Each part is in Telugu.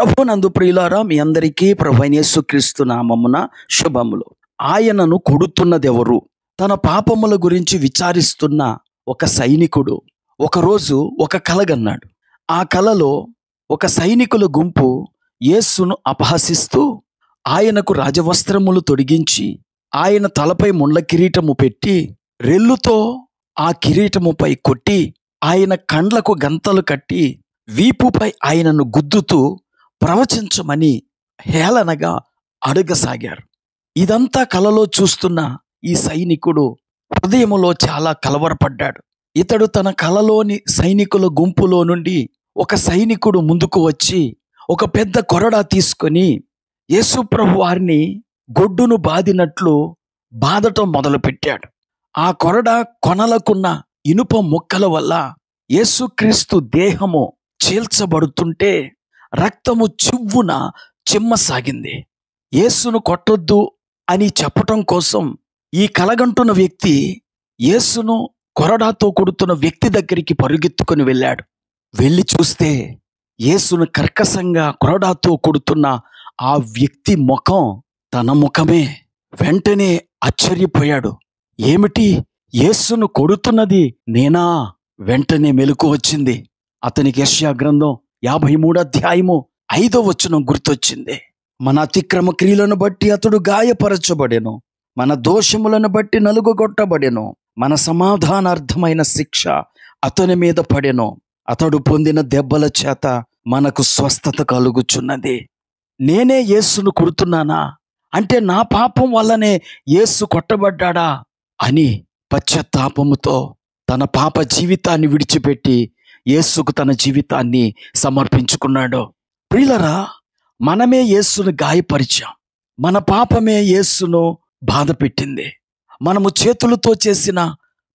ప్రభునందు ప్రియులారా, మీ అందరికీ ప్రభువైన యేసుక్రీస్తు నామమున శుభములు. ఆయనను కొడుతున్నదెవరు? తన పాపముల గురించి విచారిస్తున్న ఒక సైనికుడు ఒకరోజు ఒక కలగన్నాడు. ఆ కలలో ఒక సైనికుల గుంపు యేసును అపహసిస్తూ ఆయనకు రాజవస్త్రములు తొడిగించి ఆయన తలపై ముండ్ల కిరీటము పెట్టి రెల్లుతో ఆ కిరీటముపై కొట్టి ఆయన కండ్లకు గంతలు కట్టి వీపుపై ఆయనను గుద్దుతూ ప్రవచించమని హేళనగా అడగసాగారు. ఇదంతా కలలో చూస్తున్న ఈ సైనికుడు హృదయములో చాలా కలవరపడ్డాడు. ఇతడు తన కలలోని సైనికుల గుంపులో నుండి ఒక సైనికుడు ముందుకు వచ్చి ఒక పెద్ద కొరడా తీసుకొని యేసు ప్రభు వారిని గొడ్డును బాదినట్లు బాదటం మొదలుపెట్టాడు. ఆ కొరడా కొనలకున్న ఇనుప ముక్కల వల్ల యేసుక్రీస్తు దేహము చీల్చబడుతుంటే రక్తము చివ్వున చిమ్మసాగింది. యేసును కొట్టొద్దు అని చెప్పటం కోసం ఈ కలగంటున్న వ్యక్తి యేసును కొరడాతో కొడుతున్న వ్యక్తి దగ్గరికి పరుగెత్తుకొని వెళ్ళాడు. వెళ్ళి చూస్తే యేసును కర్కశంగా కొరడాతో కొడుతున్న ఆ వ్యక్తి ముఖం తన ముఖమే. వెంటనే ఆశ్చర్యపోయాడు. ఏమిటి, యేసును కొడుతున్నది నేనా? వెంటనే మెలకు వచ్చింది. అతనికి యెషయా గ్రంథం 53:5 గుర్తొచ్చింది. మన అతిక్రమ క్రియలను బట్టి అతడు గాయపరచబడెను, మన దోషములను బట్టి నలుగుగొట్టబడెను, మన సమాధానార్థమైన శిక్ష అతని మీద పడెను, అతడు పొందిన దెబ్బల చేత మనకు స్వస్థత కలుగుచున్నది. నేనే యేసును కొడుతున్నానా? అంటే నా పాపం వల్లనే యేసు కొట్టబడ్డాడా అని పశ్చాత్తాపముతో తన పాప జీవితాన్ని విడిచిపెట్టి యేసుకు తన జీవితాన్ని సమర్పించుకున్నాడు. ప్రియులరా, మనమే యేసును గాయపరిచాం. మన పాపమే యేసును బాధ పెట్టింది. మనము చేతులతో చేసిన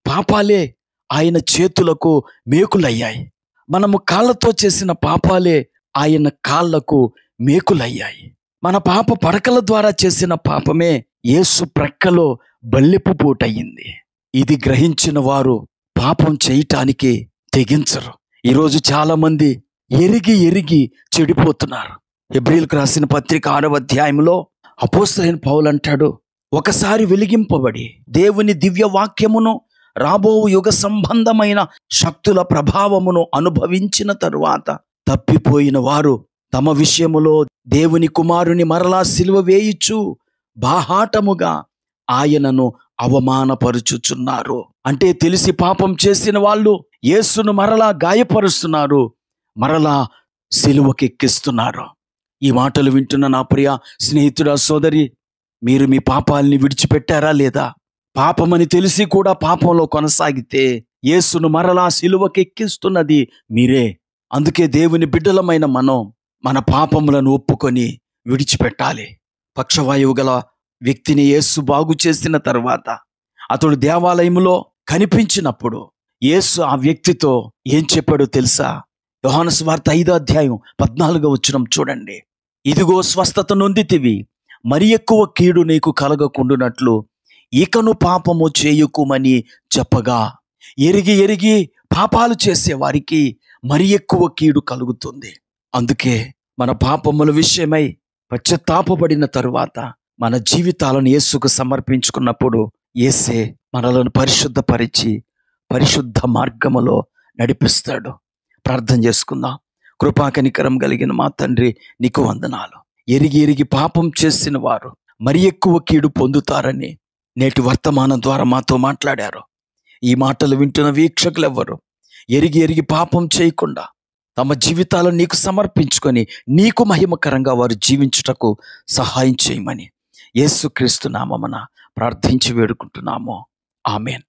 పాపాలే ఆయన చేతులకు మేకులయ్యాయి. మనము కాళ్ళతో చేసిన పాపాలే ఆయన కాళ్ళకు మేకులయ్యాయి. మన పాప పడకల ద్వారా చేసిన పాపమే యేసు ప్రక్కలో బల్లెపు పోటయ్యింది. ఇది గ్రహించిన వారు పాపం చేయటానికి తెగించరు. ఈరోజు చాలా మంది ఎరిగి చెడిపోతున్నారు. హెబ్రీయులకు రాసిన పత్రిక 6వ అధ్యాయంలో అపోస్తలుడైన పౌలు అంటాడు, ఒకసారి వెలిగింపబడి దేవుని దివ్య వాక్యమును రాబో యుగ సంబంధమైన శక్తుల ప్రభావమును అనుభవించిన తరువాత తప్పిపోయిన వారు తమ విషయములో దేవుని కుమారుని మరలా సిలువ వేయిచు బాహాటముగా ఆయనను అవమానపరుచుచున్నారు. అంటే తెలిసి పాపం చేసిన వాళ్ళు యేసును మరలా గాయపరుస్తున్నారు, మరలా సిలువకెక్కిస్తున్నారు. ఈ మాటలు వింటున్న నా ప్రియ స్నేహితుడా, సోదరి, మీరు మీ పాపాలని విడిచిపెట్టారా లేదా? పాపమని తెలిసి కూడా పాపంలో కొనసాగితే యేసును మరలా సిలువకెక్కిస్తున్నది మీరే. అందుకే దేవుని బిడ్డలమైన మనం మన పాపములను ఒప్పుకొని విడిచిపెట్టాలి. పక్షవాయువు గల వ్యక్తిని యేసు బాగు చేసిన తర్వాత అతడు దేవాలయంలో కనిపించినప్పుడు యేసు ఆ వ్యక్తితో ఏం చెప్పాడో తెలుసా? యోహాను సువార్త 5:14 చూడండి. ఇదిగో స్వస్థత నొందితివి, మరి ఎక్కువ కీడు నీకు కలగకుండునట్లు ఇకను పాపము చేయుకుమని చెప్పగా, ఎరిగి పాపాలు చేసే వారికి మరి ఎక్కువ కీడు కలుగుతుంది. అందుకే మన పాపముల విషయమై పశ్చాత్తాపపడిన తరువాత మన జీవితాలను యేసుకు సమర్పించుకున్నప్పుడు యేసే మనలను పరిశుద్ధపరిచి పరిశుద్ధ మార్గములో నడిపిస్తాడు. ప్రార్థన చేసుకుందాం. కృపాకనికరం కలిగిన మా తండ్రి, నీకు వందనాలు. ఎరిగి పాపం చేసిన వారు మరి ఎక్కువ కీడు పొందుతారని నేటి వర్తమానం ద్వారా మాతో మాట్లాడారు. ఈ మాటలు వింటున్న వీక్షకులు ఎవ్వరు ఎరిగి పాపం చేయకుండా తమ జీవితాలను నీకు సమర్పించుకొని నీకు మహిమకరంగా వారు జీవించుటకు సహాయం చేయమని యేసుక్రీస్తు నామమున ప్రార్థించి వేడుకుంటున్నాము. ఆమేన్.